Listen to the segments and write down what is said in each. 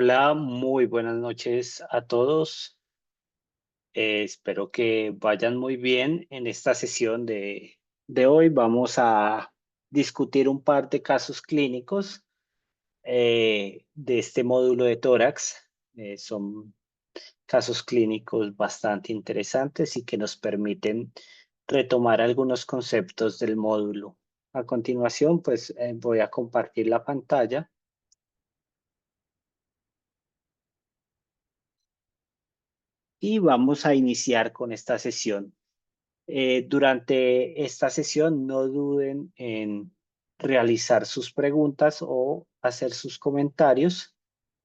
Hola, muy buenas noches a todos. Espero que vayan muy bien en esta sesión de hoy. Vamos a discutir un par de casos clínicos de este módulo de tórax. Son casos clínicos bastante interesantes y que nos permiten retomar algunos conceptos del módulo. A continuación, pues voy a compartir la pantalla y vamos a iniciar con esta sesión. Durante esta sesión no duden en realizar sus preguntas o hacer sus comentarios,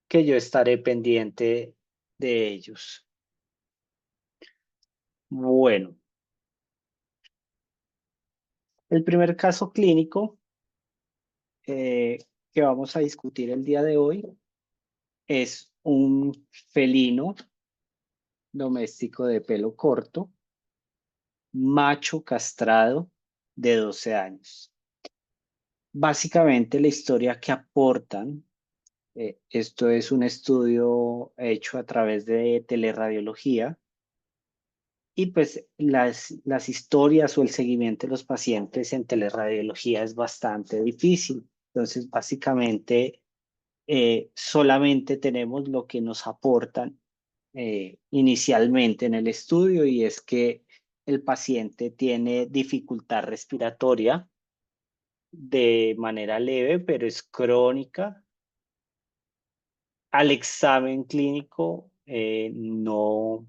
que yo estaré pendiente de ellos. Bueno, el primer caso clínico eh, que vamos a discutir el día de hoy es un felino doméstico de pelo corto, macho castrado de 12 años. Básicamente la historia que aportan. Esto es un estudio hecho a través de teleradiología y pues las historias o el seguimiento de los pacientes en teleradiología es bastante difícil. Entonces, básicamente, solamente tenemos lo que nos aportan inicialmente en el estudio y es que el paciente tiene dificultad respiratoria de manera leve, pero es crónica. Al examen clínico no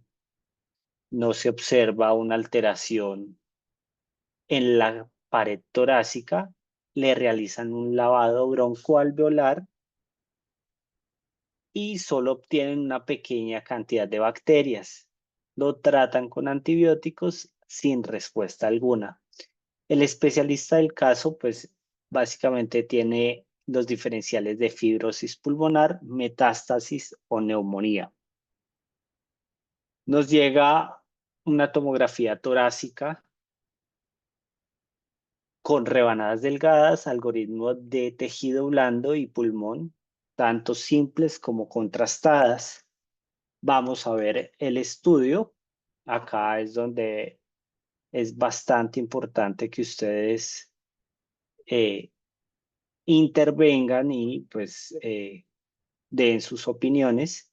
se observa una alteración en la pared torácica, le realizan un lavado broncoalveolar y solo obtienen una pequeña cantidad de bacterias. Lo tratan con antibióticos sin respuesta alguna. El especialista del caso, pues básicamente tiene los diferenciales de fibrosis pulmonar, metástasis o neumonía. Nos llega una tomografía torácica con rebanadas delgadas, algoritmo de tejido blando y pulmón, tanto simples como contrastadas. Vamos a ver el estudio. Acá es donde es bastante importante que ustedes eh, intervengan y pues den sus opiniones.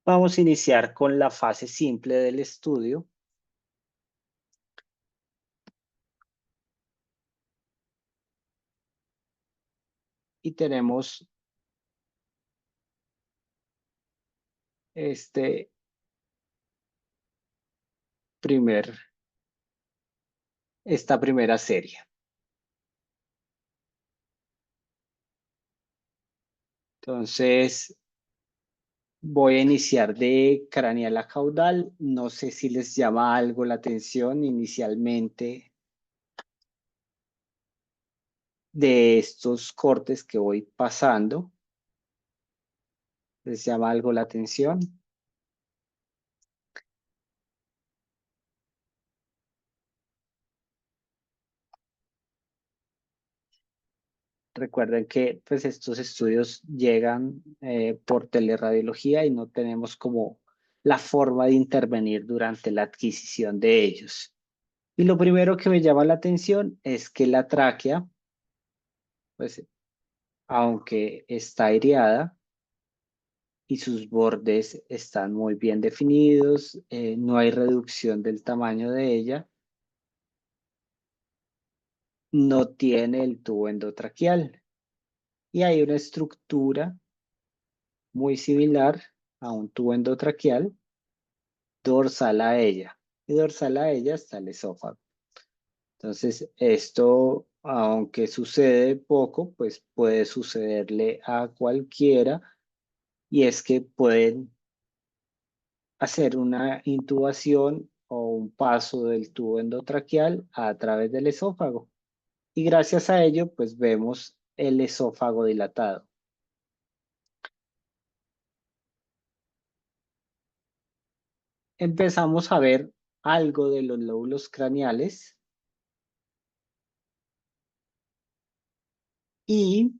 Vamos a iniciar con la fase simple del estudio y tenemos este primer, esta primera serie. Entonces, voy a iniciar de craneal a caudal. No sé si les llama algo la atención inicialmente de estos cortes que voy pasando. ¿Les llama algo la atención? Recuerden que pues, estos estudios llegan por teleradiología y no tenemos como la forma de intervenir durante la adquisición de ellos. Y lo primero que me llama la atención es que la tráquea, pues aunque está aireada y sus bordes están muy bien definidos, no hay reducción del tamaño de ella, no tiene el tubo endotraqueal y hay una estructura muy similar a un tubo endotraqueal dorsal a ella. Y dorsal a ella está el esófago. Entonces, esto, aunque sucede poco, pues puede sucederle a cualquiera y es que pueden hacer una intubación o un paso del tubo endotraqueal a través del esófago. Y gracias a ello, pues vemos el esófago dilatado. Empezamos a ver algo de los lóbulos craneales y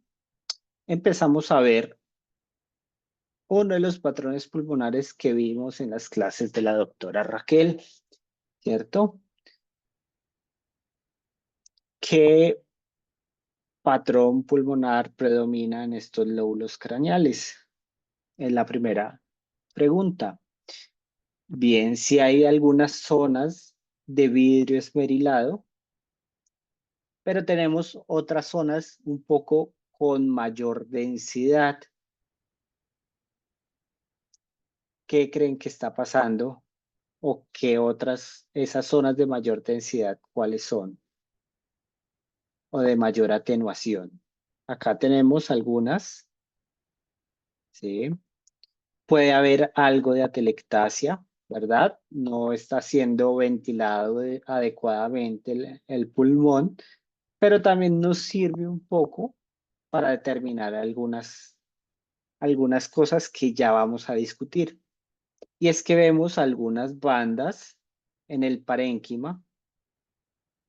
empezamos a ver uno de los patrones pulmonares que vimos en las clases de la doctora Raquel, ¿cierto? ¿Qué patrón pulmonar predomina en estos lóbulos craneales? Es la primera pregunta. Bien, si hay algunas zonas de vidrio esmerilado, pero tenemos otras zonas un poco con mayor densidad. ¿Qué creen que está pasando? ¿O qué otras, esas zonas de mayor densidad, cuáles son? ¿O de mayor atenuación? Acá tenemos algunas, ¿sí? Puede haber algo de atelectasia, ¿verdad? No está siendo ventilado adecuadamente el pulmón, pero también nos sirve un poco para determinar algunas cosas que ya vamos a discutir. Y es que vemos algunas bandas en el parénquima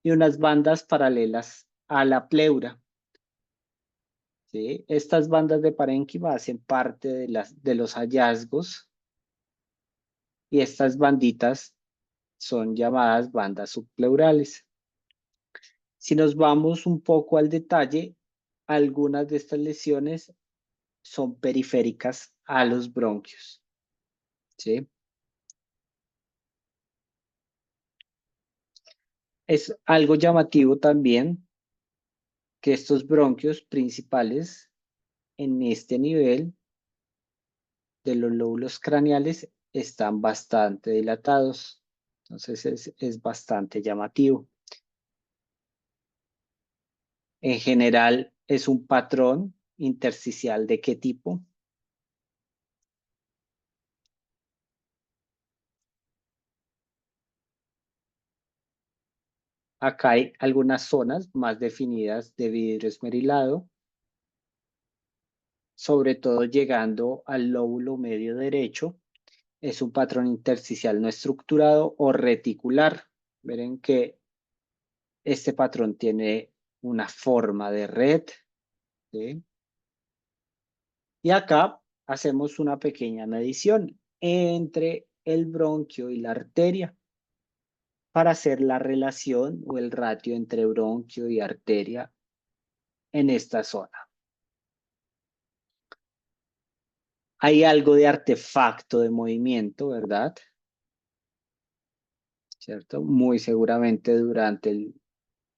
y unas bandas paralelas a la pleura, ¿sí? Estas bandas de parénquima hacen parte de los hallazgos y estas banditas son llamadas bandas subpleurales. Si nos vamos un poco al detalle, algunas de estas lesiones son periféricas a los bronquios, ¿sí? Es algo llamativo también que estos bronquios principales en este nivel de los lóbulos craneales están bastante dilatados. Entonces es bastante llamativo. En general es un patrón intersticial de qué tipo. Acá hay algunas zonas más definidas de vidrio esmerilado, sobre todo llegando al lóbulo medio derecho. Es un patrón intersticial no estructurado o reticular. Verán que este patrón tiene una forma de red, ¿sí? Y acá hacemos una pequeña medición entre el bronquio y la arteria para hacer la relación o el ratio entre bronquio y arteria en esta zona. Hay algo de artefacto de movimiento, ¿verdad? ¿Cierto? Muy seguramente durante el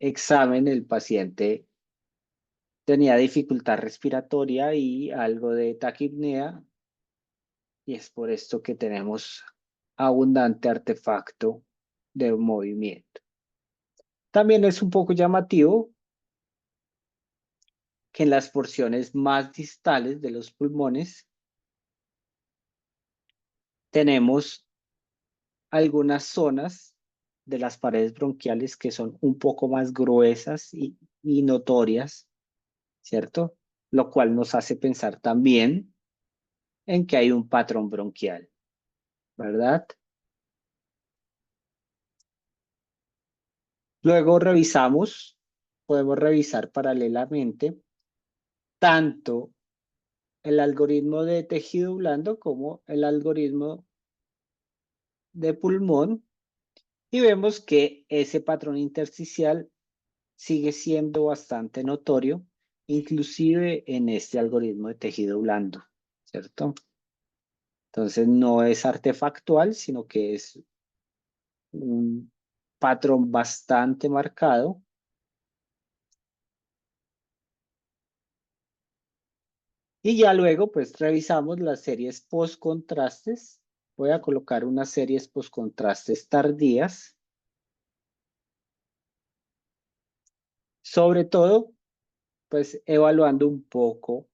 examen el paciente tenía dificultad respiratoria y algo de taquipnea, y es por esto que tenemos abundante artefacto de movimiento. También es un poco llamativo que en las porciones más distales de los pulmones tenemos algunas zonas de las paredes bronquiales que son un poco más gruesas y notorias, ¿cierto? Lo cual nos hace pensar también en que hay un patrón bronquial, ¿verdad? Luego podemos revisar paralelamente tanto el algoritmo de tejido blando como el algoritmo de pulmón y vemos que ese patrón intersticial sigue siendo bastante notorio, inclusive en este algoritmo de tejido blando, ¿cierto? Entonces no es artefactual, sino que es un patrón bastante marcado. Y ya luego, pues revisamos las series post-contrastes. Voy a colocar unas series post-contrastes tardías. Sobre todo, pues evaluando un poco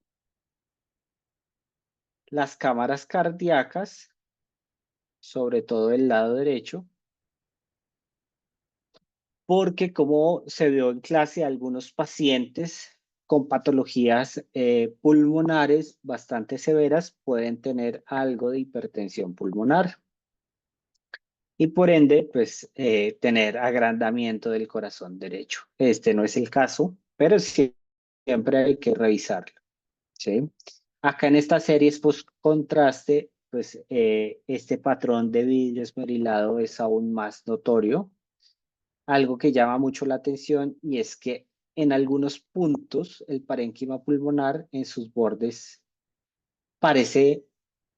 las cámaras cardíacas sobre todo del lado derecho, porque como se vio en clase, algunos pacientes con patologías pulmonares bastante severas pueden tener algo de hipertensión pulmonar y por ende, pues, tener agrandamiento del corazón derecho. Este no es el caso, pero siempre hay que revisarlo, ¿sí? Acá en esta serie post contraste, pues, este patrón de vidrio esmerilado es aún más notorio. Algo que llama mucho la atención y es que en algunos puntos el parénquima pulmonar en sus bordes parece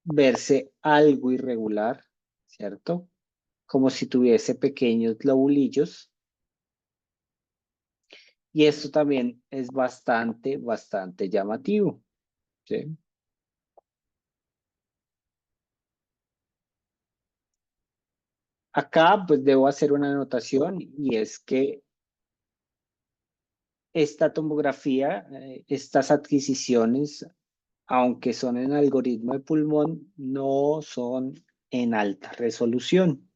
verse algo irregular, ¿cierto? Como si tuviese pequeños lobulillos. Y esto también es bastante llamativo, ¿sí? Acá pues debo hacer una anotación y es que esta tomografía, estas adquisiciones, aunque son en algoritmo de pulmón, no son en alta resolución.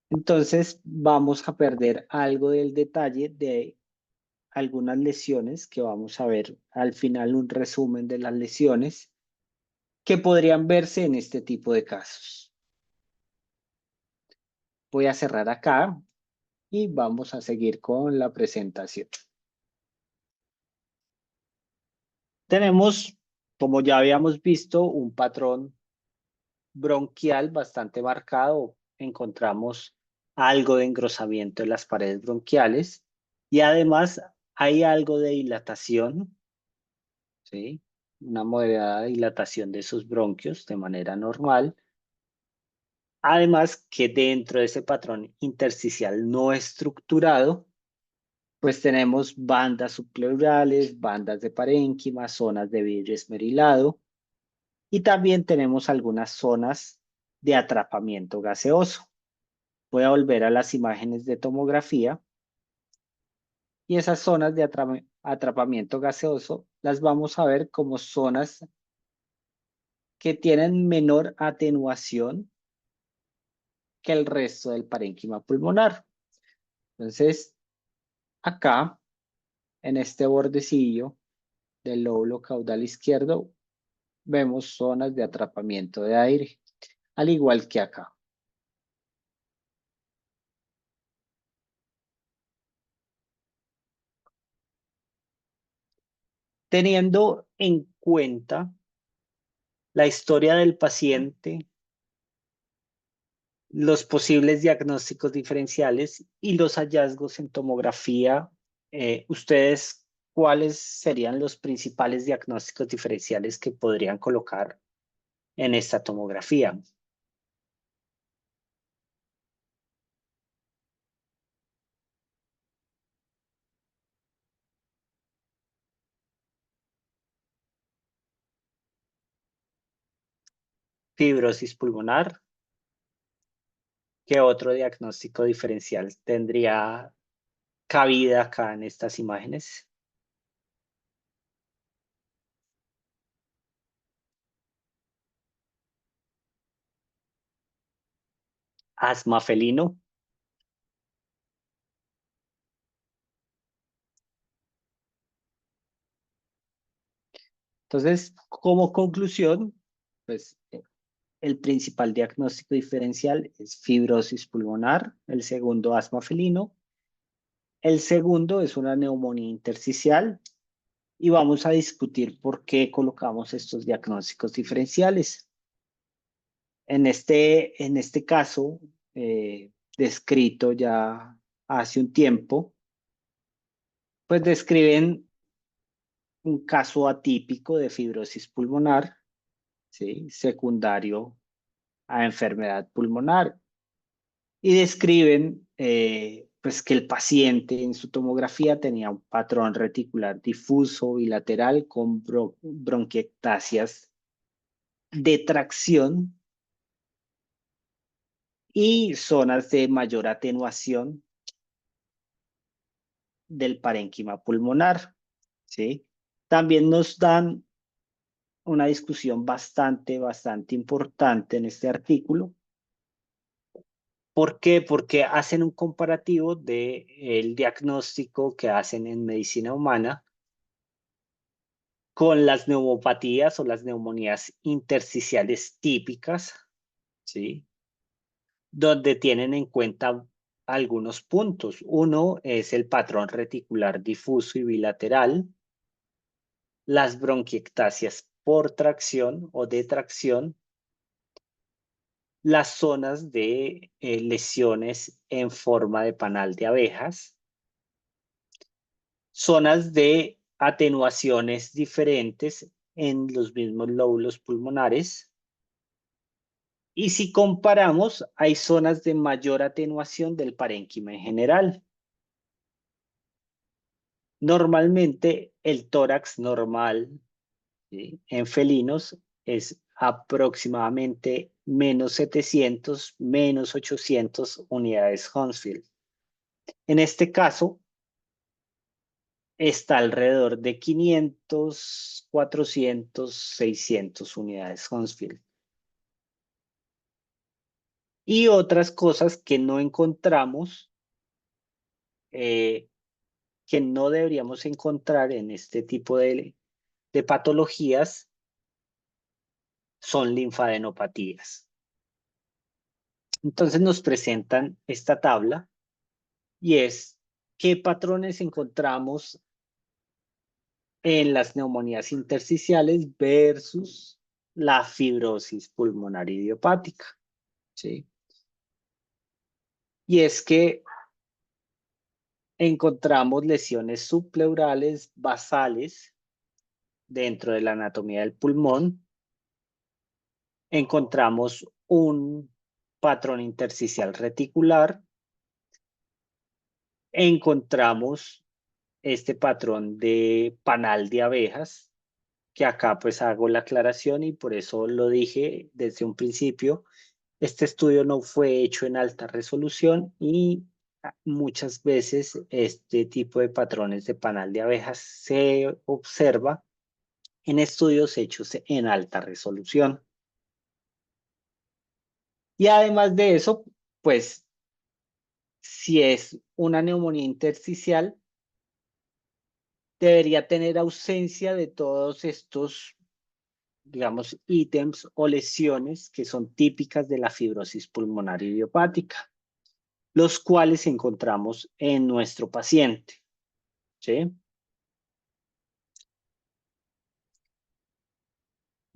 Entonces vamos a perder algo del detalle de algunas lesiones que vamos a ver al final un resumen de las lesiones que podrían verse en este tipo de casos. Voy a cerrar acá y vamos a seguir con la presentación. Tenemos, como ya habíamos visto, un patrón bronquial bastante marcado. Encontramos algo de engrosamiento en las paredes bronquiales y además hay algo de dilatación, ¿sí? Una moderada dilatación de sus bronquios de manera normal. Además que dentro de ese patrón intersticial no estructurado, pues tenemos bandas subpleurales, bandas de parénquima, zonas de vidrio esmerilado y también tenemos algunas zonas de atrapamiento gaseoso. Voy a volver a las imágenes de tomografía y esas zonas de atrapamiento gaseoso las vamos a ver como zonas que tienen menor atenuación que el resto del parénquima pulmonar. Entonces, acá, en este bordecillo del lóbulo caudal izquierdo, vemos zonas de atrapamiento de aire, al igual que acá. Teniendo en cuenta la historia del paciente, los posibles diagnósticos diferenciales y los hallazgos en tomografía, ¿ustedes cuáles serían los principales diagnósticos diferenciales que podrían colocar en esta tomografía? Fibrosis pulmonar. ¿Qué otro diagnóstico diferencial tendría cabida acá en estas imágenes? Asma felino. Entonces, como conclusión, pues el principal diagnóstico diferencial es fibrosis pulmonar, el segundo asma felino, el segundo es una neumonía intersticial y vamos a discutir por qué colocamos estos diagnósticos diferenciales. En este caso, descrito ya hace un tiempo, pues describen un caso atípico de fibrosis pulmonar, ¿sí? Secundario a enfermedad pulmonar y describen pues que el paciente en su tomografía tenía un patrón reticular difuso bilateral con bronquiectasias de tracción y zonas de mayor atenuación del parénquima pulmonar, ¿sí? También nos dan una discusión bastante importante en este artículo ¿Por qué? Porque hacen un comparativo del diagnóstico que hacen en medicina humana con las neumopatías o las neumonías intersticiales típicas, ¿sí? Donde tienen en cuenta algunos puntos. Uno es el patrón reticular difuso y bilateral, las bronquiectasias por tracción o detracción, las zonas de lesiones en forma de panal de abejas, zonas de atenuaciones diferentes en los mismos lóbulos pulmonares. Y si comparamos, hay zonas de mayor atenuación del parénquima en general. Normalmente el tórax normal, ¿sí?, en felinos es aproximadamente -700, -800 unidades Hounsfield. En este caso, está alrededor de 500, 400, 600 unidades Hounsfield. Y otras cosas que no encontramos, que no deberíamos encontrar en este tipo de patologías, son linfadenopatías. Entonces nos presentan esta tabla y es qué patrones encontramos en las neumonías intersticiales versus la fibrosis pulmonar idiopática, ¿sí? Y es que encontramos lesiones subpleurales basales dentro de la anatomía del pulmón, encontramos un patrón intersticial reticular, encontramos este patrón de panal de abejas, que acá pues hago la aclaración y por eso lo dije desde un principio. Este estudio no fue hecho en alta resolución y muchas veces este tipo de patrones de panal de abejas se observa en estudios hechos en alta resolución. Y además de eso, pues si es una neumonía intersticial, debería tener ausencia de todos estos, digamos, ítems o lesiones que son típicas de la fibrosis pulmonar idiopática, los cuales encontramos en nuestro paciente, ¿sí?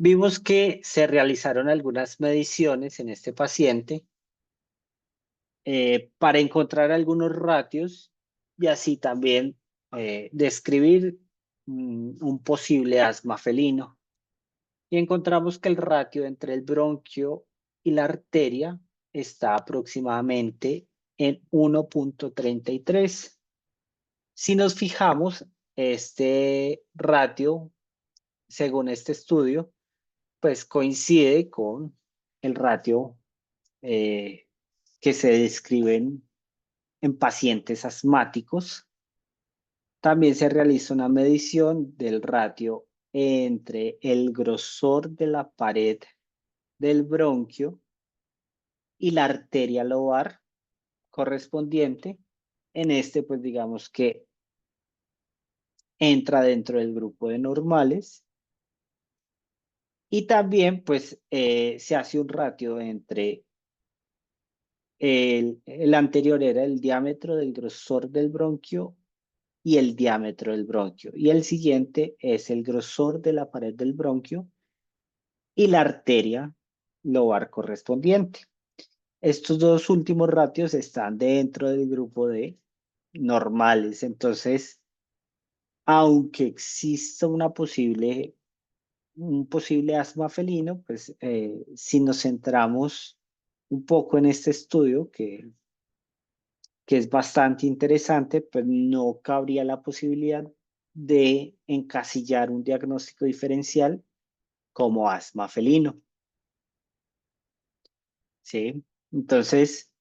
Vimos que se realizaron algunas mediciones en este paciente para encontrar algunos ratios y así también describir un posible asma felino. Y encontramos que el ratio entre el bronquio y la arteria está aproximadamente en 1.33. Si nos fijamos, este ratio, según este estudio, pues coincide con el ratio eh, que se describen en pacientes asmáticos. También se realiza una medición del ratio entre el grosor de la pared del bronquio y la arteria lobar correspondiente. En este, pues digamos que entra dentro del grupo de normales. Y también, pues, se hace un ratio entre el anterior era el diámetro del grosor del bronquio y el diámetro del bronquio. Y el siguiente es el grosor de la pared del bronquio y la arteria lobar correspondiente. Estos dos últimos ratios están dentro del grupo de normales. Entonces, aunque exista un posible asma felino, pues si nos centramos un poco en este estudio, que es bastante interesante, pues no cabría la posibilidad de encasillar un diagnóstico diferencial como asma felino, ¿sí? Entonces,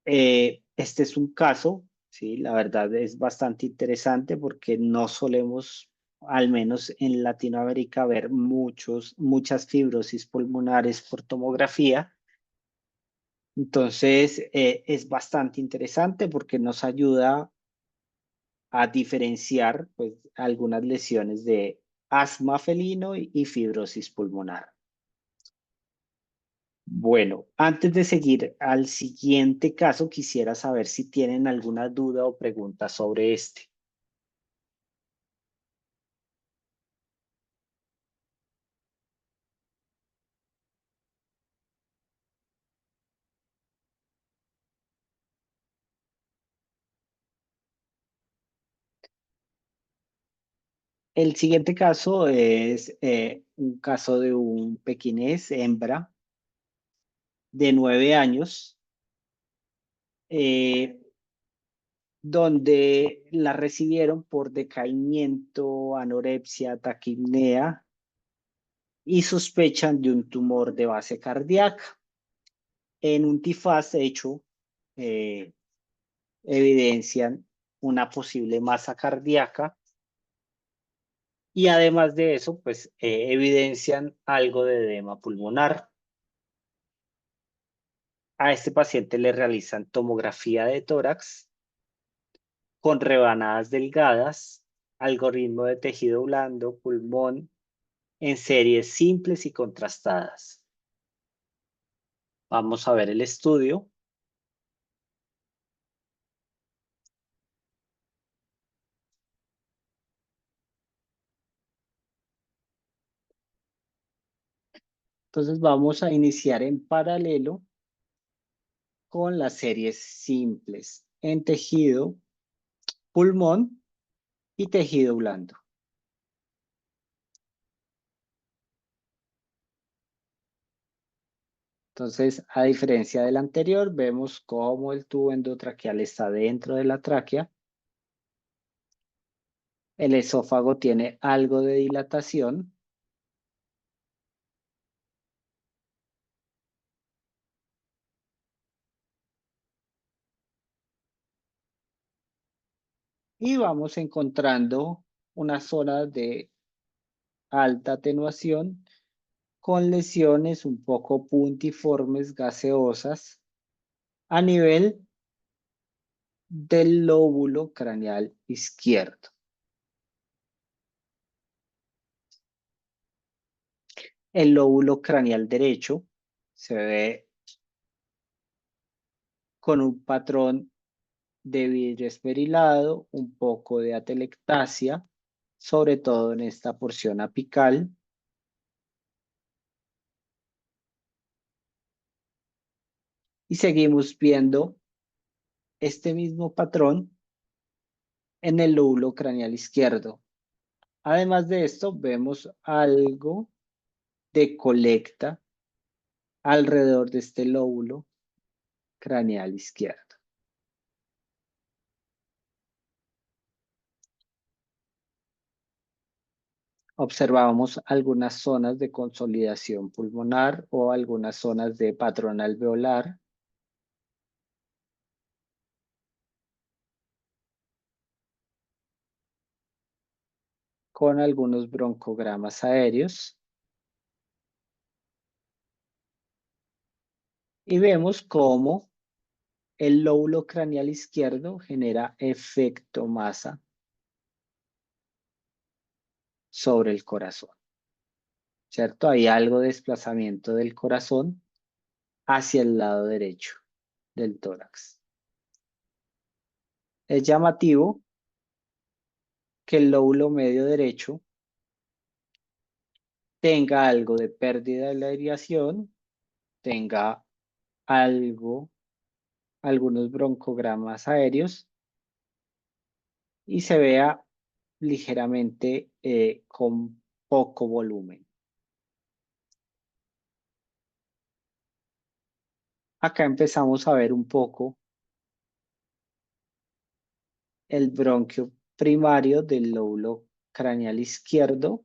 este es un caso, ¿sí? La verdad es bastante interesante porque no solemos, al menos en Latinoamérica, ver muchas fibrosis pulmonares por tomografía Entonces, es bastante interesante porque nos ayuda a diferenciar pues, algunas lesiones de asma felino y fibrosis pulmonar. Bueno, antes de seguir al siguiente caso, quisiera saber si tienen alguna duda o pregunta sobre este. El siguiente caso es un caso de un pequinés hembra de 9 años, eh, donde la recibieron por decaimiento, anorexia, taquipnea y sospechan de un tumor de base cardíaca. En un TIFAS hecho, eh, evidencian una posible masa cardíaca y además de eso, pues evidencian algo de edema pulmonar. A este paciente le realizan tomografía de tórax con rebanadas delgadas, algoritmo de tejido blando, pulmón, en series simples y contrastadas. Vamos a ver el estudio. Entonces vamos a iniciar en paralelo con las series simples en tejido, pulmón y tejido blando. Entonces, a diferencia del anterior, vemos cómo el tubo endotraqueal está dentro de la tráquea. El esófago tiene algo de dilatación. Y vamos encontrando una zona de alta atenuación con lesiones un poco puntiformes gaseosas a nivel del lóbulo craneal izquierdo. El lóbulo craneal derecho se ve con un patrón de vidrio esmerilado, un poco de atelectasia, sobre todo en esta porción apical. Y seguimos viendo este mismo patrón en el lóbulo craneal izquierdo. Además de esto, vemos algo de colecta alrededor de este lóbulo craneal izquierdo. Observamos algunas zonas de consolidación pulmonar o algunas zonas de patrón alveolar. Con algunos broncogramas aéreos. Y vemos cómo el lóbulo craneal izquierdo genera efecto masa sobre el corazón, ¿cierto? Hay algo de desplazamiento del corazón hacia el lado derecho del tórax. Es llamativo que el lóbulo medio derecho tenga algo de pérdida de la aireación, tenga algo, algunos broncogramas aéreos y se vea ligeramente con poco volumen. Acá empezamos a ver un poco el bronquio primario del lóbulo craneal izquierdo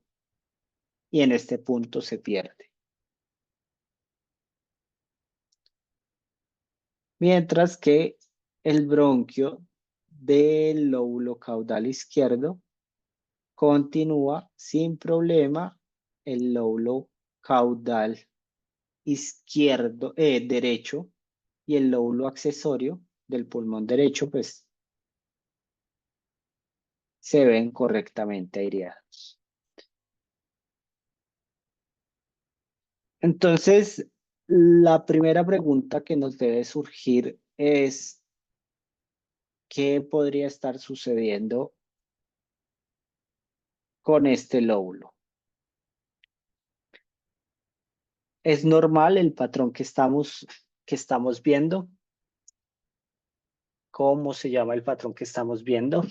y en este punto se pierde. Mientras que el bronquio del lóbulo caudal izquierdo continúa sin problema. El lóbulo caudal izquierdo, derecho y el lóbulo accesorio del pulmón derecho, pues se ven correctamente aireados. Entonces, la primera pregunta que nos debe surgir es, ¿qué podría estar sucediendo con este lóbulo? ¿Es normal el patrón que estamos viendo? ¿Cómo se llama el patrón que estamos viendo?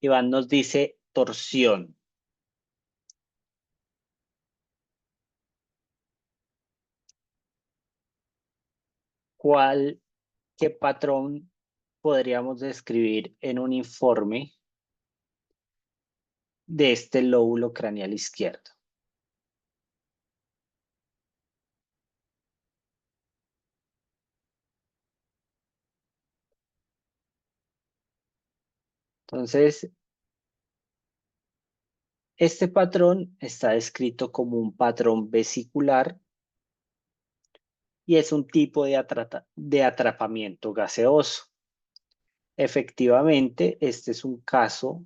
Iván nos dice torsión. ¿Cuál, qué patrón podríamos describir en un informe de este lóbulo craneal izquierdo? Entonces, este patrón está descrito como un patrón vesicular y es un tipo de atrapamiento gaseoso. Efectivamente, este es un caso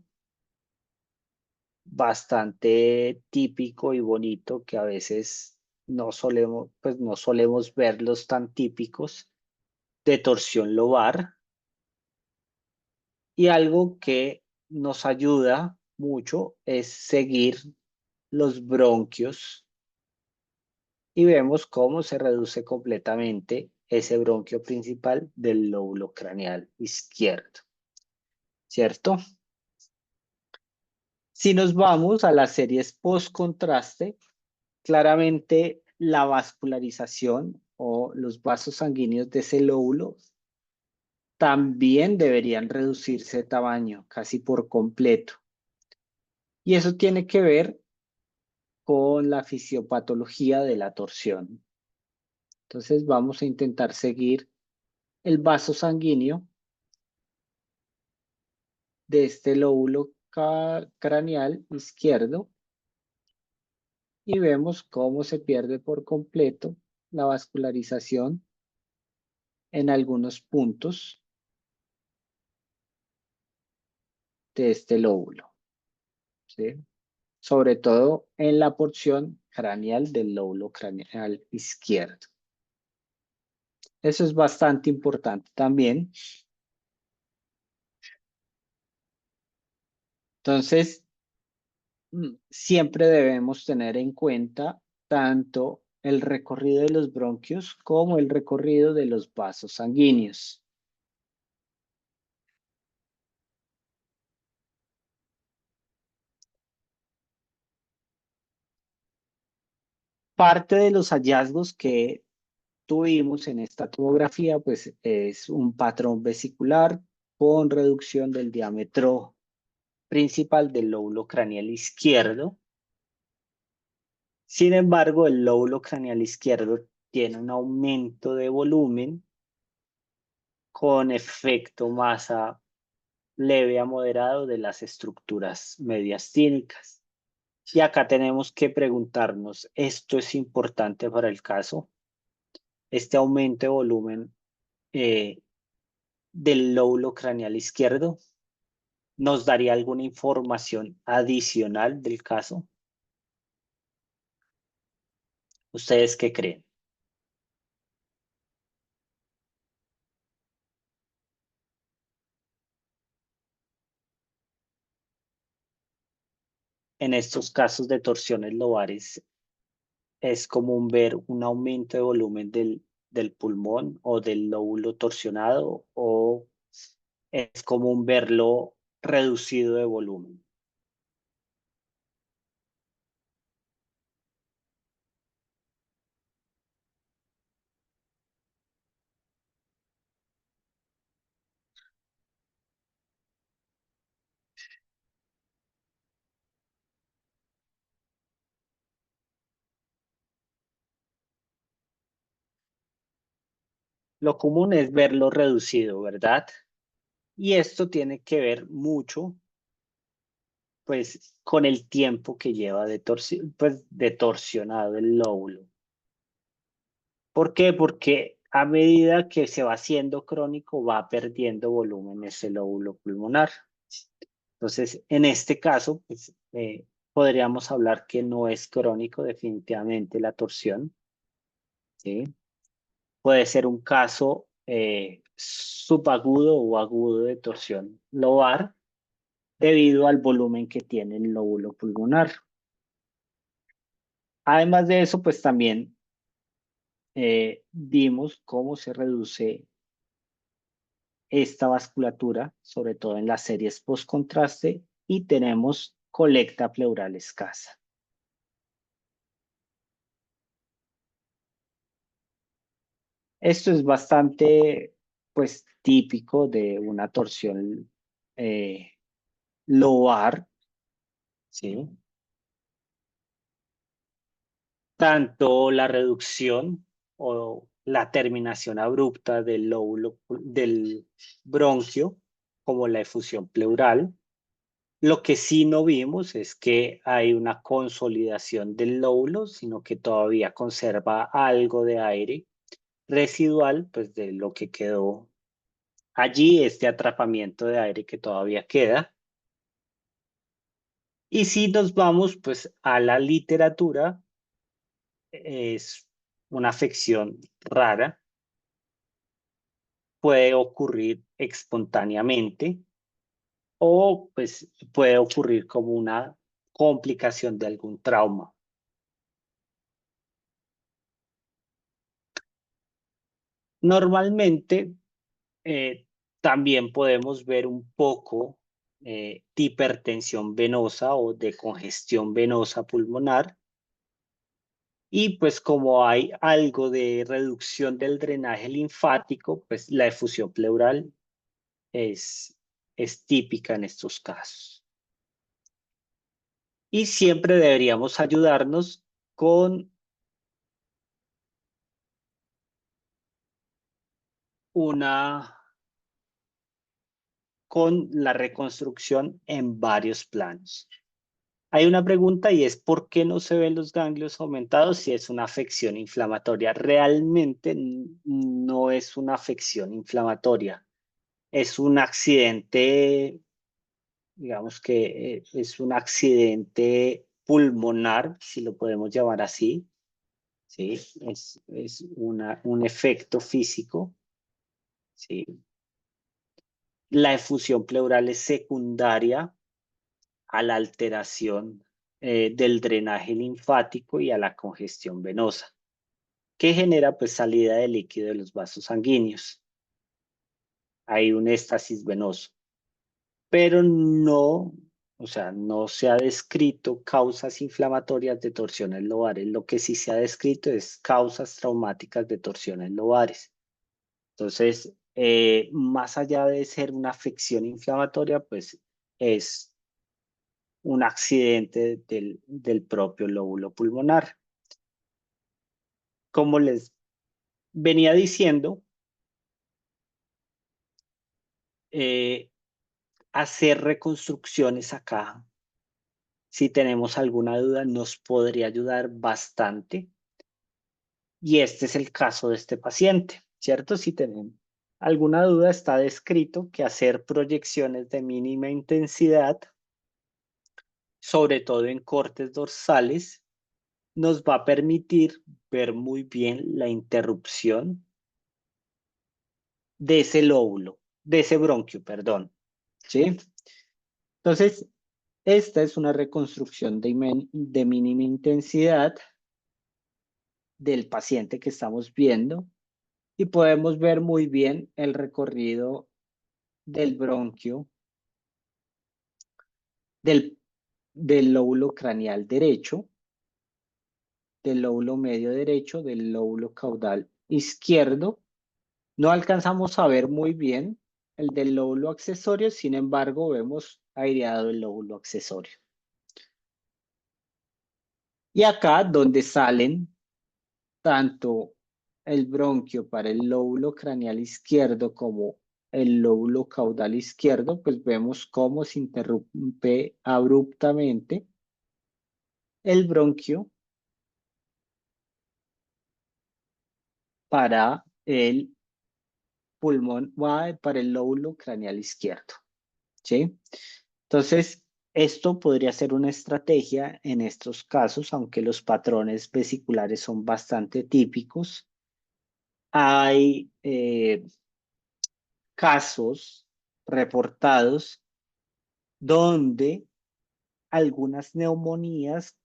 bastante típico y bonito que a veces no solemos verlos tan típicos de torsión lobar, y algo que nos ayuda mucho es seguir los bronquios y vemos cómo se reduce completamente ese bronquio principal del lóbulo craneal izquierdo, ¿cierto? Si nos vamos a las series post-contraste, claramente la vascularización o los vasos sanguíneos de ese lóbulo también deberían reducirse de tamaño casi por completo. Y eso tiene que ver con la fisiopatología de la torsión. Entonces vamos a intentar seguir el vaso sanguíneo de este lóbulo craneal izquierdo y vemos cómo se pierde por completo la vascularización en algunos puntos de este lóbulo, ¿sí? Sobre todo en la porción craneal del lóbulo craneal izquierdo. Eso es bastante importante también. Entonces, siempre debemos tener en cuenta tanto el recorrido de los bronquios como el recorrido de los vasos sanguíneos. Parte de los hallazgos que tuvimos en esta tomografía, pues es un patrón vesicular con reducción del diámetro principal del lóbulo craneal izquierdo. Sin embargo, el lóbulo craneal izquierdo tiene un aumento de volumen con efecto masa leve a moderado de las estructuras mediastínicas. Y acá tenemos que preguntarnos, ¿esto es importante para el caso? Este aumento de volumen eh, del lóbulo craneal izquierdo nos daría alguna información adicional del caso. ¿Ustedes qué creen? En estos casos de torsiones lobares, ¿es común ver un aumento de volumen del pulmón o del lóbulo torsionado, o es común verlo reducido de volumen? Lo común es verlo reducido, ¿verdad? Y esto tiene que ver mucho, pues, con el tiempo que lleva pues, detorsionado el lóbulo. ¿Por qué? Porque a medida que se va haciendo crónico, va perdiendo volumen ese lóbulo pulmonar. Entonces, en este caso, pues, podríamos hablar que no es crónico definitivamente la torsión, ¿sí? Puede ser un caso subagudo o agudo de torsión lobar debido al volumen que tiene el lóbulo pulmonar. Además de eso, pues también vimos cómo se reduce esta vasculatura, sobre todo en las series post-contraste, y tenemos colecta pleural escasa. Esto es bastante, pues, típico de una torsión eh, lobar, ¿sí? Tanto la reducción o la terminación abrupta del lóbulo del bronquio como la efusión pleural. Lo que sí no vimos es que hay una consolidación del lóbulo, sino que todavía conserva algo de aire residual, pues de lo que quedó allí, este atrapamiento de aire que todavía queda. Y si nos vamos pues a la literatura, es una afección rara, puede ocurrir espontáneamente o pues puede ocurrir como una complicación de algún trauma. Normalmente también podemos ver un poco de hipertensión venosa o de congestión venosa pulmonar. Y pues como hay algo de reducción del drenaje linfático, pues la efusión pleural es, es típica en estos casos. Y siempre deberíamos ayudarnos con una, con la reconstrucción en varios planos. Hay una pregunta y es ¿por qué no se ven los ganglios aumentados si es una afección inflamatoria? Realmente no es una afección inflamatoria, es un accidente, digamos que es un accidente pulmonar, si lo podemos llamar así, ¿sí? Es un efecto físico, ¿sí? La efusión pleural es secundaria a la alteración del drenaje linfático y a la congestión venosa, que genera pues salida de líquido de los vasos sanguíneos. Hay un éstasis venoso, pero no, o sea, no se ha descrito causas inflamatorias de torsiones lobares. Lo que sí se ha descrito es causas traumáticas de torsiones lobares. Entonces, más allá de ser una afección inflamatoria, pues es un accidente del propio lóbulo pulmonar. Como les venía diciendo, eh, hacer reconstrucciones acá, si tenemos alguna duda, nos podría ayudar bastante. Y este es el caso de este paciente, ¿cierto? Si tenemos alguna duda, está descrito que hacer proyecciones de mínima intensidad, sobre todo en cortes dorsales, nos va a permitir ver muy bien la interrupción de ese lóbulo, de ese bronquio, perdón, ¿sí? Entonces, esta es una reconstrucción de mínima intensidad del paciente que estamos viendo y podemos ver muy bien el recorrido del bronquio, del, del lóbulo craneal derecho, del lóbulo medio derecho, del lóbulo caudal izquierdo. No alcanzamos a ver muy bien el del lóbulo accesorio, sin embargo, vemos aireado el lóbulo accesorio. Y acá donde salen tanto el bronquio para el lóbulo craneal izquierdo como el lóbulo caudal izquierdo, pues vemos cómo se interrumpe abruptamente el bronquio para el pulmón, para el lóbulo craneal izquierdo, ¿sí? Entonces, esto podría ser una estrategia en estos casos, aunque los patrones vesiculares son bastante típicos. Hay casos reportados donde algunas neumonías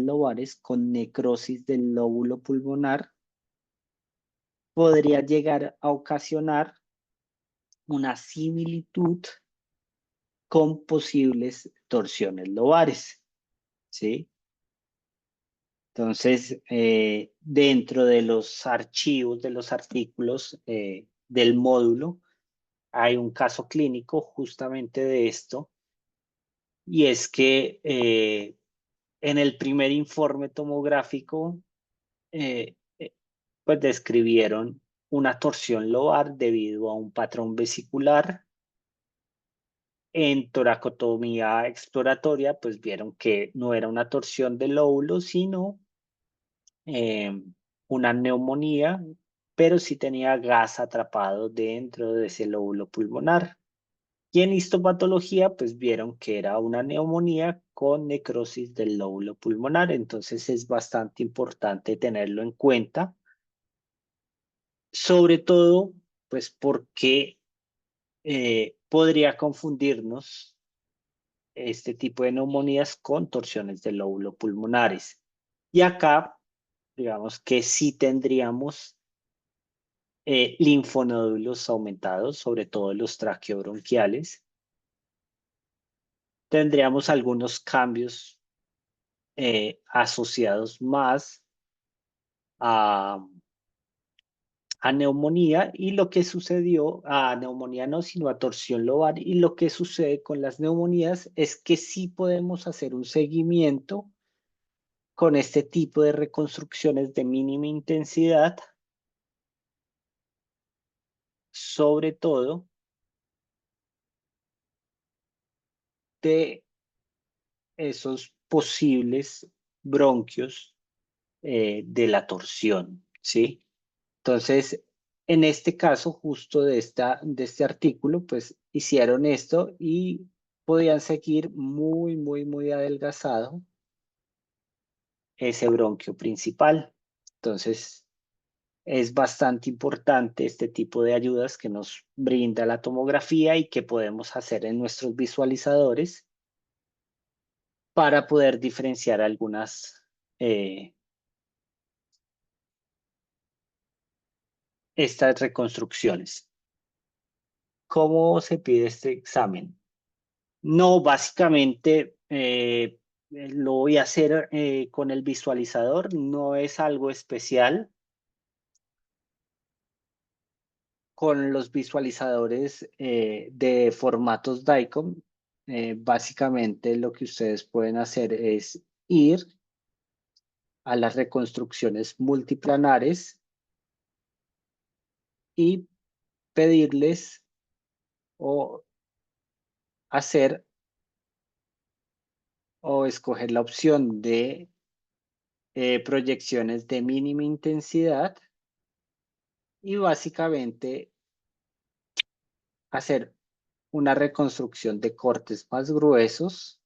lobares con necrosis del lóbulo pulmonar podría llegar a ocasionar una similitud con posibles torsiones lobares, ¿sí? Entonces, dentro de los archivos, de los artículos del módulo, hay un caso clínico justamente de esto, y es que en el primer informe tomográfico, pues describieron una torsión lobar debido a un patrón vesicular. En toracotomía exploratoria, pues vieron que no era una torsión del lóbulo, sino eh, una neumonía, pero sí tenía gas atrapado dentro de ese lóbulo pulmonar. Y en histopatología, pues vieron que era una neumonía con necrosis del lóbulo pulmonar. Entonces es bastante importante tenerlo en cuenta, sobre todo, pues porque podría confundirnos este tipo de neumonías con torsiones del lóbulo pulmonares. Y acá, digamos que sí tendríamos linfonódulos aumentados, sobre todo los traqueobronquiales. Tendríamos algunos cambios asociados más a, a neumonía, y lo que sucedió, a neumonía no, sino a torsión lobar, y lo que sucede con las neumonías es que sí podemos hacer un seguimiento con este tipo de reconstrucciones de mínima intensidad, sobre todo de esos posibles bronquios de la torsión, ¿sí? Entonces, en este caso, justo de este artículo, pues hicieron esto y podían seguir muy, muy, muy adelgazado ese bronquio principal. Entonces, es bastante importante este tipo de ayudas que nos brinda la tomografía y que podemos hacer en nuestros visualizadores para poder diferenciar algunas estas reconstrucciones. ¿Cómo se pide este examen? No, básicamente lo voy a hacer con el visualizador, no es algo especial. Con los visualizadores de formatos DICOM, básicamente lo que ustedes pueden hacer es ir a las reconstrucciones multiplanares y pedirles o hacer o escoger la opción de proyecciones de mínima intensidad, y básicamente hacer una reconstrucción de cortes más gruesos.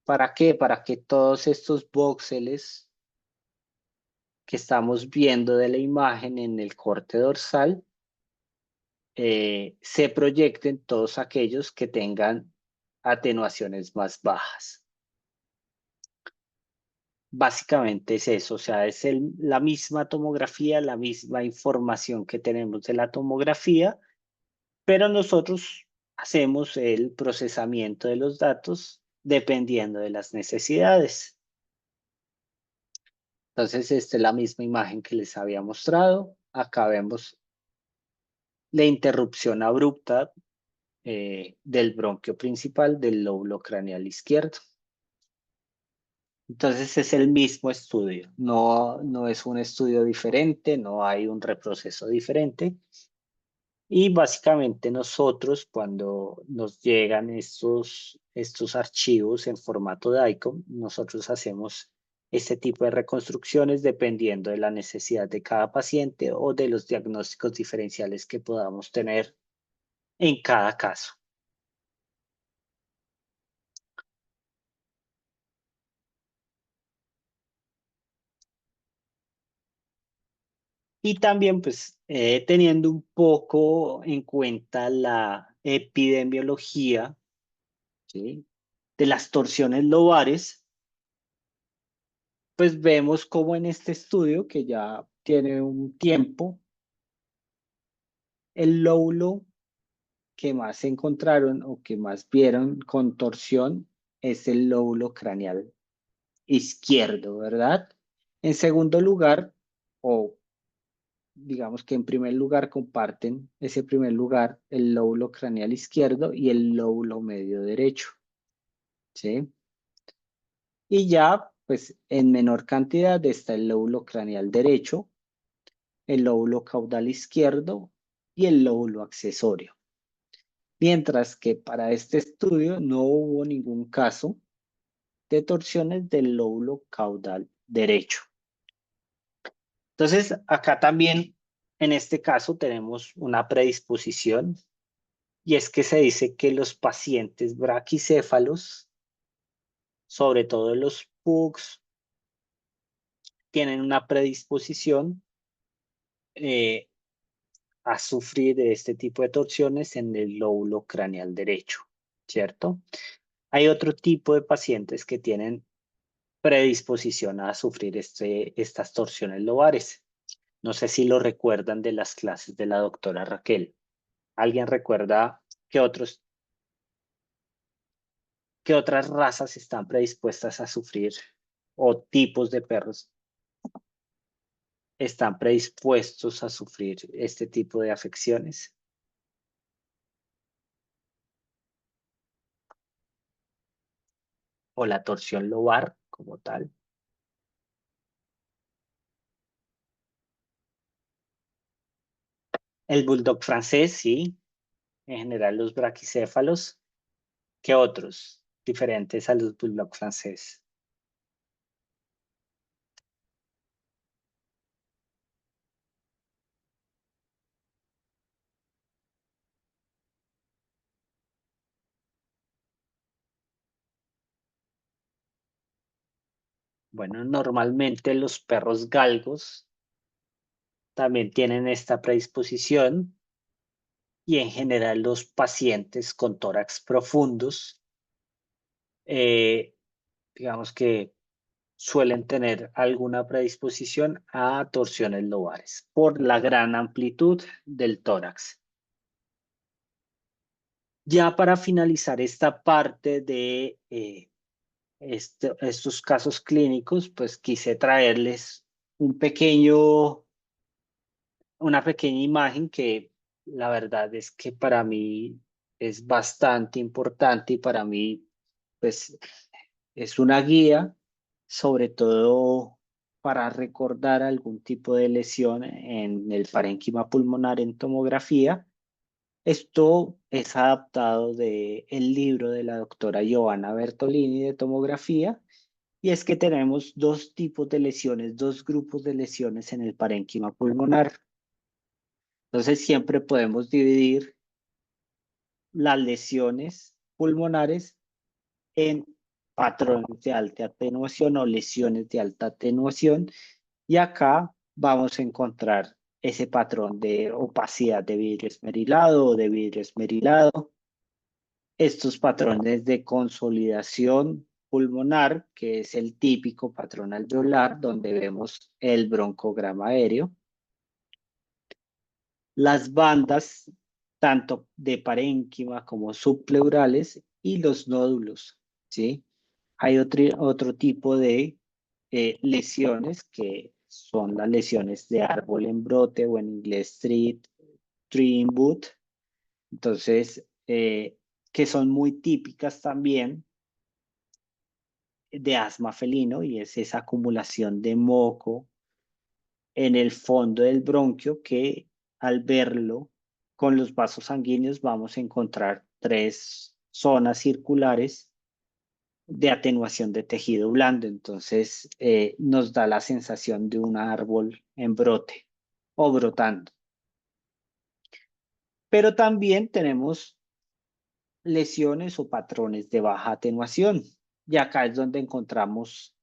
¿Para qué? Para que todos estos voxeles que estamos viendo de la imagen en el corte dorsal se proyecten todos aquellos que tengan atenuaciones más bajas. Básicamente es eso, o sea, es la misma tomografía, la misma información que tenemos de la tomografía, pero nosotros hacemos el procesamiento de los datos dependiendo de las necesidades. Entonces, esta es la misma imagen que les había mostrado. Acá vemos la interrupción abrupta del bronquio principal del lóbulo craneal izquierdo. Entonces es el mismo estudio, no es un estudio diferente, no hay un reproceso diferente. Y básicamente nosotros, cuando nos llegan estos archivos en formato de ICOM, nosotros hacemos este tipo de reconstrucciones dependiendo de la necesidad de cada paciente o de los diagnósticos diferenciales que podamos tener en cada caso. Y también, pues, teniendo un poco en cuenta la epidemiología, ¿sí?, de las torsiones lobares, pues vemos como en este estudio, que ya tiene un tiempo, el lóbulo que más encontraron o que más vieron con torsión es el lóbulo craneal izquierdo, ¿verdad? En segundo lugar, o digamos que en primer lugar comparten ese primer lugar el lóbulo craneal izquierdo y el lóbulo medio derecho, ¿sí? Y ya, pues en menor cantidad está el lóbulo craneal derecho, el lóbulo caudal izquierdo y el lóbulo accesorio. Mientras que para este estudio no hubo ningún caso de torsiones del lóbulo caudal derecho. Entonces, acá también, en este caso, tenemos una predisposición, y es que se dice que los pacientes braquicéfalos, sobre todo los PUCs, tienen una predisposición eh, a sufrir de este tipo de torsiones en el lóbulo craneal derecho, ¿cierto? Hay otro tipo de pacientes que tienen predisposición a sufrir estas torsiones lobares. No sé si lo recuerdan de las clases de la doctora Raquel. ¿Alguien recuerda qué qué otras razas están predispuestas a sufrir o tipos de perros están predispuestos a sufrir este tipo de afecciones? O la torsión lobar como tal. El bulldog francés, sí. En general los braquicéfalos. ¿Qué otros diferentes a los bulldog francés? Bueno, normalmente los perros galgos también tienen esta predisposición, y en general los pacientes con tórax profundos, eh, digamos que suelen tener alguna predisposición a torsiones lobares por la gran amplitud del tórax. Ya para finalizar esta parte de estos casos clínicos, pues quise traerles un pequeño una pequeña imagen que la verdad es que para mí es bastante importante, y para mí pues es una guía, sobre todo para recordar algún tipo de lesión en el parénquima pulmonar en tomografía. Esto es adaptado del libro de la doctora Giovanna Bertolini de tomografía, y es que tenemos dos tipos de lesiones, dos grupos de lesiones en el parénquima pulmonar. Entonces siempre podemos dividir las lesiones pulmonares en patrones de alta atenuación o lesiones de alta atenuación, y acá vamos a encontrar ese patrón de opacidad de vidrio esmerilado o de vidrio esmerilado, estos patrones de consolidación pulmonar, que es el típico patrón alveolar donde vemos el broncograma aéreo, las bandas tanto de parénquima como subpleurales y los nódulos, ¿sí? Hay otro tipo de lesiones, que son las lesiones de árbol en brote, o en inglés tree in boot. Entonces, que son muy típicas también de asma felino y es esa acumulación de moco en el fondo del bronquio que al verlo con los vasos sanguíneos vamos a encontrar tres zonas circulares de atenuación de tejido blando. Entonces nos da la sensación de un árbol en brote o brotando. Pero también tenemos lesiones o patrones de baja atenuación. Y acá es donde encontramos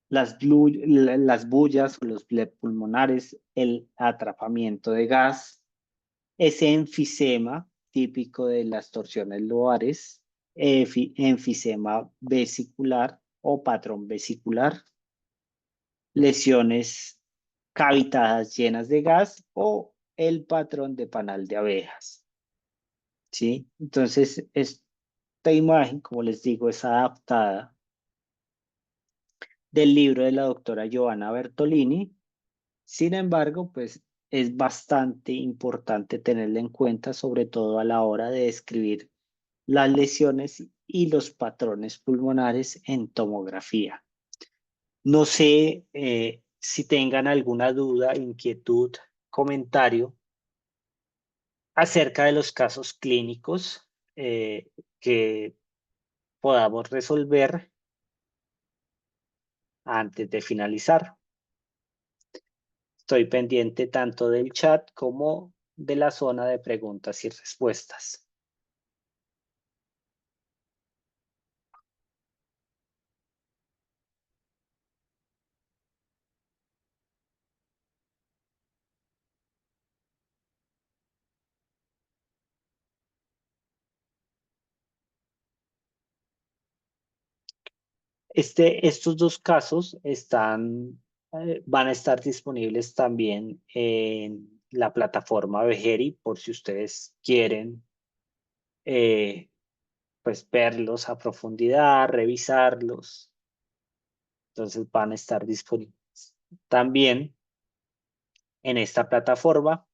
las bullas o los bleb pulmonares, el atrapamiento de gas, ese enfisema típico de las torsiones lobares, enfisema vesicular o patrón vesicular, lesiones cavitadas llenas de gas o el patrón de panal de abejas. ¿Sí? Entonces, esta imagen, como les digo, es adaptada del libro de la doctora Giovanna Bertolini. Sin embargo, pues es bastante importante tenerla en cuenta, sobre todo a la hora de describir las lesiones y los patrones pulmonares en tomografía. No sé si tengan alguna duda, inquietud, comentario acerca de los casos clínicos que podamos resolver antes de finalizar. Estoy pendiente tanto del chat como de la zona de preguntas y respuestas. Estos dos casos van a estar disponibles también en la plataforma Vegeri por si ustedes quieren eh, pues verlos a profundidad, revisarlos. Entonces van a estar disponibles también en esta plataforma,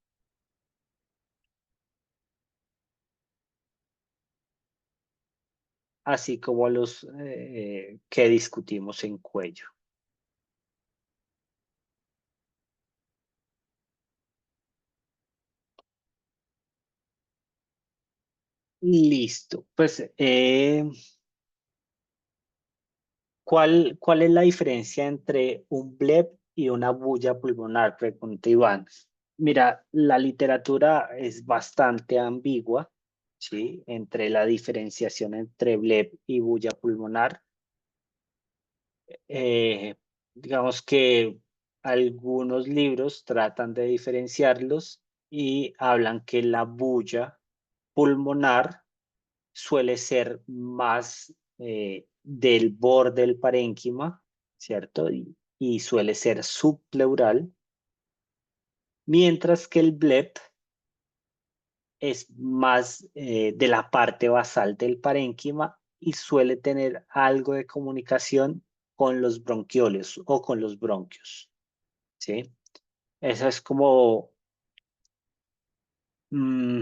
así como los que discutimos en cuello. Listo. Pues, ¿cuál es la diferencia entre un bleb y una bulla pulmonar? Pregunta Iván. Mira, la literatura es bastante ambigua, ¿sí? Entre la diferenciación entre bleb y bulla pulmonar. Eh, digamos que algunos libros tratan de diferenciarlos y hablan que la bulla pulmonar suele ser más del borde del parénquima, ¿cierto? Y suele ser subpleural, mientras que el bleb es más de la parte basal del parénquima y suele tener algo de comunicación con los bronquioles o con los bronquios, ¿sí? Eso es como mm,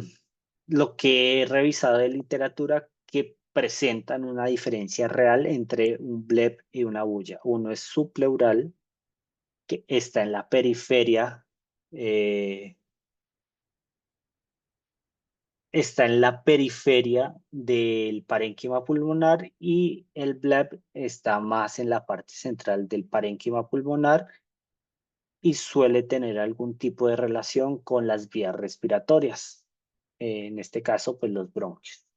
lo que he revisado de literatura que presentan una diferencia real entre un bleb y una bulla. Uno es subpleural, que está en la periferia, eh, está en la periferia del parénquima pulmonar y el bleb está más en la parte central del parénquima pulmonar y suele tener algún tipo de relación con las vías respiratorias, en este caso, pues los bronquios.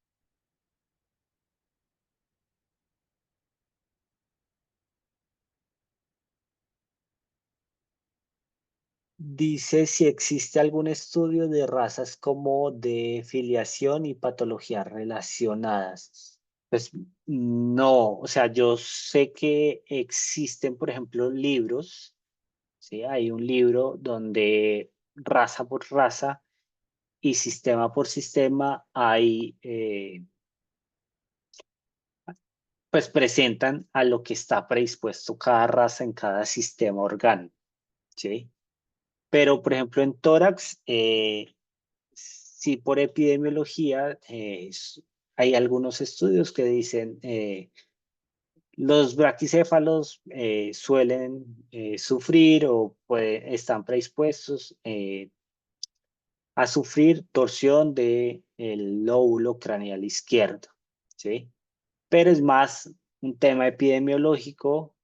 Dice si existe algún estudio de razas como de filiación y patologías relacionadas. Pues no, o sea, yo sé que existen, por ejemplo, libros, ¿sí? Hay un libro donde raza por raza y sistema por sistema hay, pues presentan a lo que está predispuesto cada raza en cada sistema orgánico, ¿sí? Pero, por ejemplo, en tórax, sí, por epidemiología, hay algunos estudios que dicen Los braquicéfalos suelen sufrir o están predispuestos a sufrir torsión del lóbulo craneal izquierdo, ¿sí? Pero es más un tema epidemiológico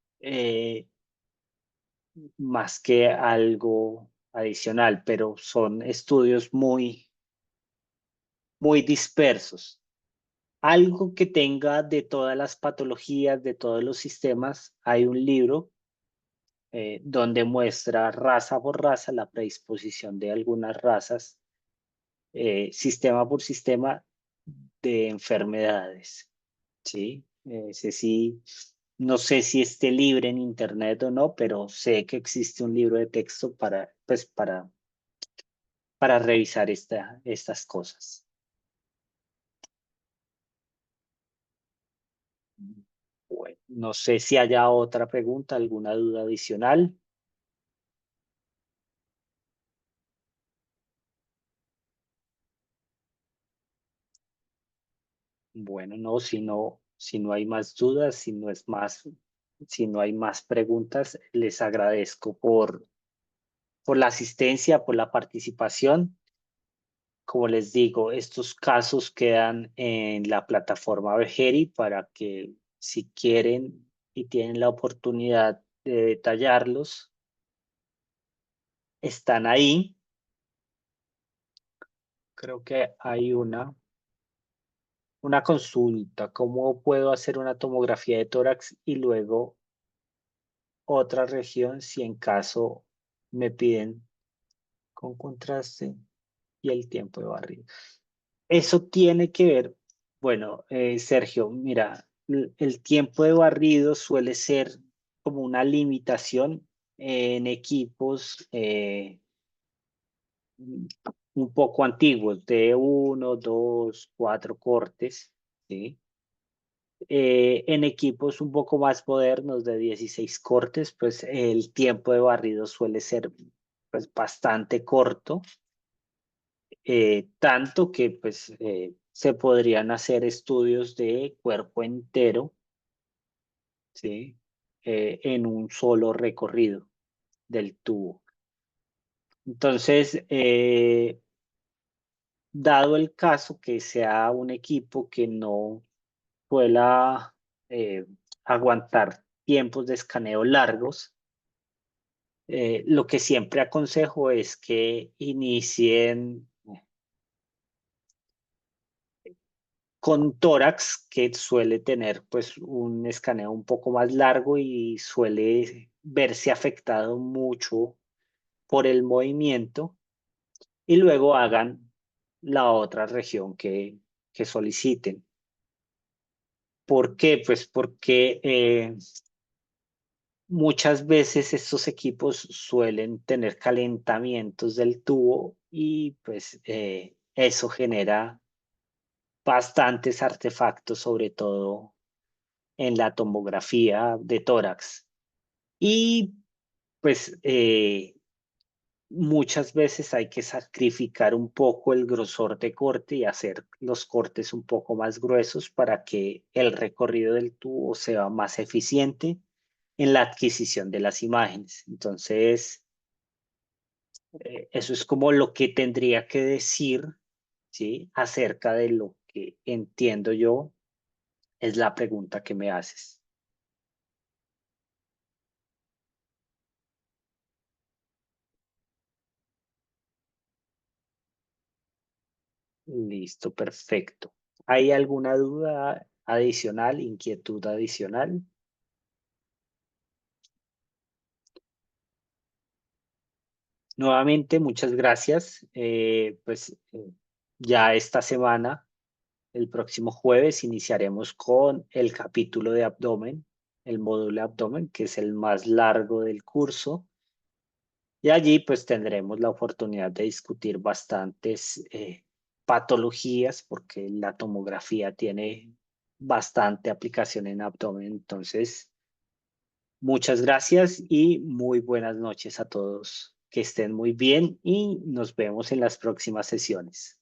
más que algo adicional, pero son estudios muy dispersos. Algo que tenga de todas las patologías, de todos los sistemas, hay un libro donde muestra raza por raza la predisposición de algunas razas, sistema por sistema de enfermedades, ¿sí? Ese sí, no sé si esté libre en internet o no, pero sé que existe un libro de texto pues, para revisar estas cosas. Bueno, no sé si haya otra pregunta, alguna duda adicional. Bueno, no, si no hay más dudas, si no hay más preguntas, les agradezco por la asistencia, por la participación. Como les digo, estos casos quedan en la plataforma Beheri para que si quieren y tienen la oportunidad de detallarlos, están ahí. Creo que hay una consulta, ¿cómo puedo hacer una tomografía de tórax y luego otra región si en caso me piden con contraste y el tiempo de barrido? Eso tiene que ver, bueno, Sergio, mira, el tiempo de barrido suele ser como una limitación en equipos un poco antiguos, de uno, dos, cuatro cortes, ¿sí? En equipos un poco más modernos de 16 cortes, pues el tiempo de barrido suele ser pues, bastante corto, tanto que pues se podrían hacer estudios de cuerpo entero, ¿sí? En un solo recorrido del tubo. Entonces, dado el caso que sea un equipo que no pueda eh, aguantar tiempos de escaneo largos, lo que siempre aconsejo es que inicien con tórax, que suele tener pues un escaneo un poco más largo y suele verse afectado mucho por el movimiento, y luego hagan la otra región que soliciten. ¿Por qué? Pues porque muchas veces estos equipos suelen tener calentamientos del tubo y pues eso genera bastantes artefactos, sobre todo en la tomografía de tórax. Y pues muchas veces hay que sacrificar un poco el grosor de corte y hacer los cortes un poco más gruesos para que el recorrido del tubo sea más eficiente en la adquisición de las imágenes. Entonces, eso es como lo que tendría que decir, ¿sí? Acerca de lo que entiendo yo es la pregunta que me haces. Listo, perfecto. ¿Hay alguna duda adicional, inquietud adicional? Nuevamente, muchas gracias. Ya esta semana, el próximo jueves, iniciaremos con el capítulo de abdomen, el módulo de abdomen, que es el más largo del curso. Y allí pues tendremos la oportunidad de discutir bastantes patologías, porque la tomografía tiene bastante aplicación en abdomen. Entonces, muchas gracias y muy buenas noches a todos. Que estén muy bien y nos vemos en las próximas sesiones.